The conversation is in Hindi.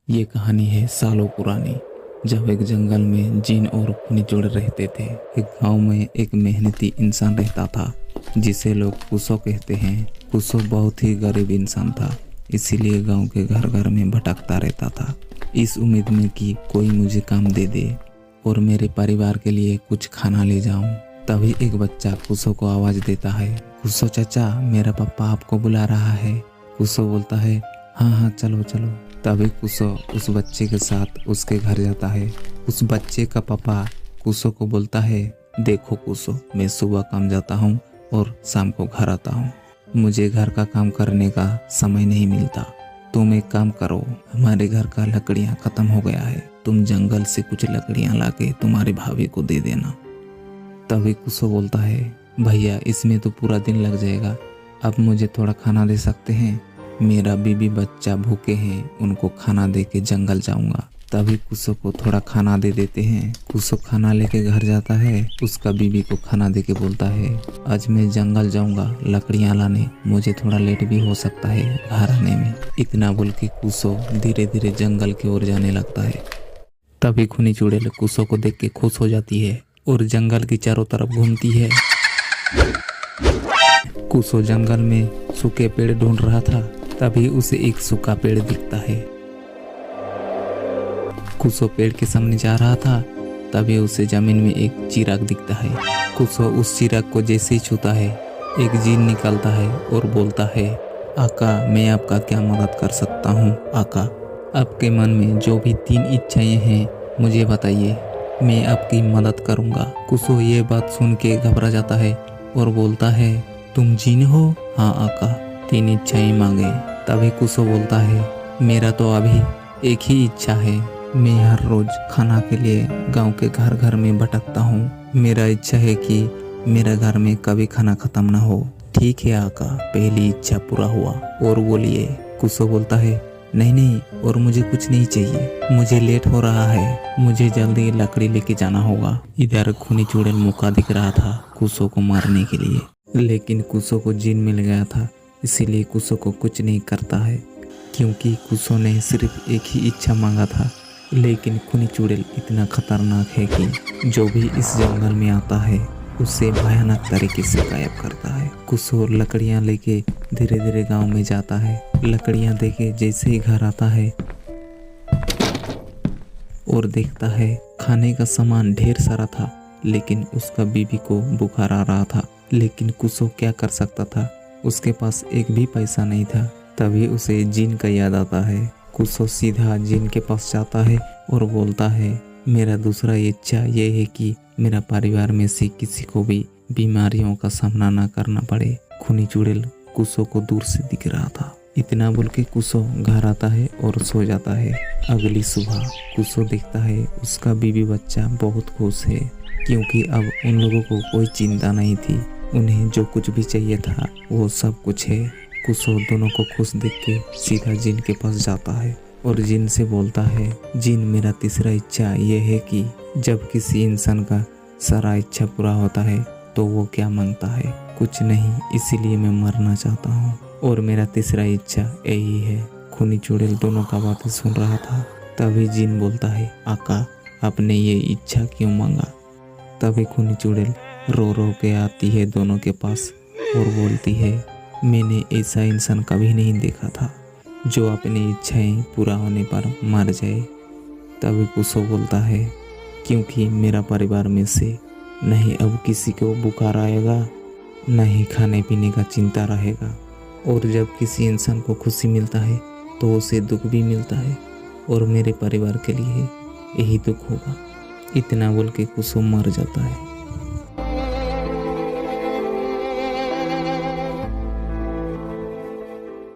ये कहानी है सालों पुरानी। जब एक जंगल में जिन और निचोड़ रहते थे। एक गांव में एक मेहनती इंसान रहता था जिसे लोग कुसो कहते हैं। कुसो बहुत ही गरीब इंसान था, इसीलिए गांव के घर घर में भटकता रहता था, इस उम्मीद में कि कोई मुझे काम दे दे और मेरे परिवार के लिए कुछ खाना ले जाऊं। तभी एक बच्चा कुसो को आवाज देता है, कुसो चाचा, मेरा पापा आपको बुला रहा है। कुसो बोलता है, हाँ हाँ चलो चलो। तभी कुसो उस बच्चे के साथ उसके घर जाता है। उस बच्चे का पापा कुसो को बोलता है, देखो कुसो, मैं सुबह काम जाता हूँ और शाम को घर आता हूँ, मुझे घर का काम करने का समय नहीं मिलता। तुम एक काम करो, हमारे घर का लकड़ियाँ खत्म हो गया है, तुम जंगल से कुछ लकड़ियाँ लाके तुम्हारी भाभी को दे देना। तभी कुसो बोलता है, भैया इसमें तो पूरा दिन लग जाएगा, अब मुझे थोड़ा खाना दे सकते हैं? मेरा बीबी बच्चा भूखे हैं, उनको खाना दे के जंगल जाऊंगा। तभी कुसो को थोड़ा खाना दे देते हैं। कुसो खाना लेके घर जाता है, उसका बीबी को खाना दे के बोलता है, आज मैं जंगल जाऊंगा लकड़ियां लाने, मुझे थोड़ा लेट भी हो सकता है घर आने में। इतना बोल के कुसो धीरे धीरे जंगल की ओर जाने लगता है। तभी खूनी चुड़ैल कुसो को देख के खुश हो जाती है और जंगल की चारों तरफ घूमती है। कुसो जंगल में सूखे पेड़ ढूंढ रहा था, तभी उसे एक सूखा पेड़ दिखता है। कुसो पेड़ के सामने जा रहा था, तभी उसे जमीन में एक चिराग दिखता है। कुसो उस चिराग को जैसे ही छूता है, एक जिन निकलता है और बोलता है, आका, मैं आपका क्या मदद कर सकता हूँ? आका, आपके मन में जो भी 3 इच्छाएं हैं मुझे बताइए, मैं आपकी मदद करूँगा। कुसो ये बात सुन के घबरा जाता है और बोलता है, तुम जिन हो? हाँ आका, 3 इच्छाएं मांगे। तभी कुसो बोलता है, मेरा तो अभी एक ही इच्छा है, मैं हर रोज खाना के लिए गांव के घर घर में भटकता हूँ, मेरा इच्छा है कि मेरा घर में कभी खाना खत्म ना हो। ठीक है आका, पहली इच्छा पूरा हुआ, और बोलिए। कुसो बोलता है, नहीं नहीं, और मुझे कुछ नहीं चाहिए, मुझे लेट हो रहा है, मुझे जल्दी लकड़ी लेके जाना होगा। इधर खूनी चुड़ैल मौका दिख रहा था कुसो को मारने के लिए, लेकिन कुसो को जिन मिल गया था, इसीलिए कुसो को कुछ नहीं करता है, क्योंकि कुसो ने सिर्फ एक ही इच्छा मांगा था। लेकिन खूनी चुड़ैल इतना खतरनाक है कि जो भी इस जंगल में आता है उसे भयानक तरीके से गायब करता है। कुसो लकड़ियां लेके धीरे धीरे गांव में जाता है। लकड़ियां देके जैसे ही घर आता है और देखता है खाने का सामान ढेर सारा था, लेकिन उसका बीबी को बुखार आ रहा था। लेकिन कुसो क्या कर सकता था, उसके पास एक भी पैसा नहीं था। तभी उसे जिन का याद आता है। कुसो सीधा जिन के पास जाता है और बोलता है, मेरा दूसरा इच्छा ये है कि मेरा परिवार में से किसी को भी बीमारियों का सामना ना करना पड़े। खूनी चुड़ैल कुसो को दूर से दिख रहा था। इतना बोल के कुसो घर आता है और सो जाता है। अगली सुबह कुसो देखता है उसका बीबी बच्चा बहुत खुश है, क्योंकि अब उन लोगों को कोई चिंता नहीं थी, उन्हें जो कुछ भी चाहिए था वो सब कुछ है। कुसो दोनों को खुश देख के सीधा जिन के पास जाता है और जिन से बोलता है, जिन, मेरा तीसरा इच्छा ये है कि जब किसी इंसान का सारा इच्छा पूरा होता है तो वो क्या मांगता है? कुछ नहीं, इसीलिए मैं मरना चाहता हूँ और मेरा तीसरा इच्छा यही है। खूनी चुड़ैल दोनों का बातें सुन रहा था। तभी जिन बोलता है, आका, आपने ये इच्छा क्यों मांगा? तभी खूनी चुड़ैल रो रो के आती है दोनों के पास और बोलती है, मैंने ऐसा इंसान कभी नहीं देखा था जो अपनी इच्छाएं पूरा होने पर मर जाए। तभी कुसो बोलता है, क्योंकि मेरा परिवार में से नहीं अब किसी को बुखार आएगा, न ही खाने पीने का चिंता रहेगा, और जब किसी इंसान को खुशी मिलता है तो उसे दुख भी मिलता है, और मेरे परिवार के लिए यही दुख होगा। इतना बोल के कुसो मर जाता है।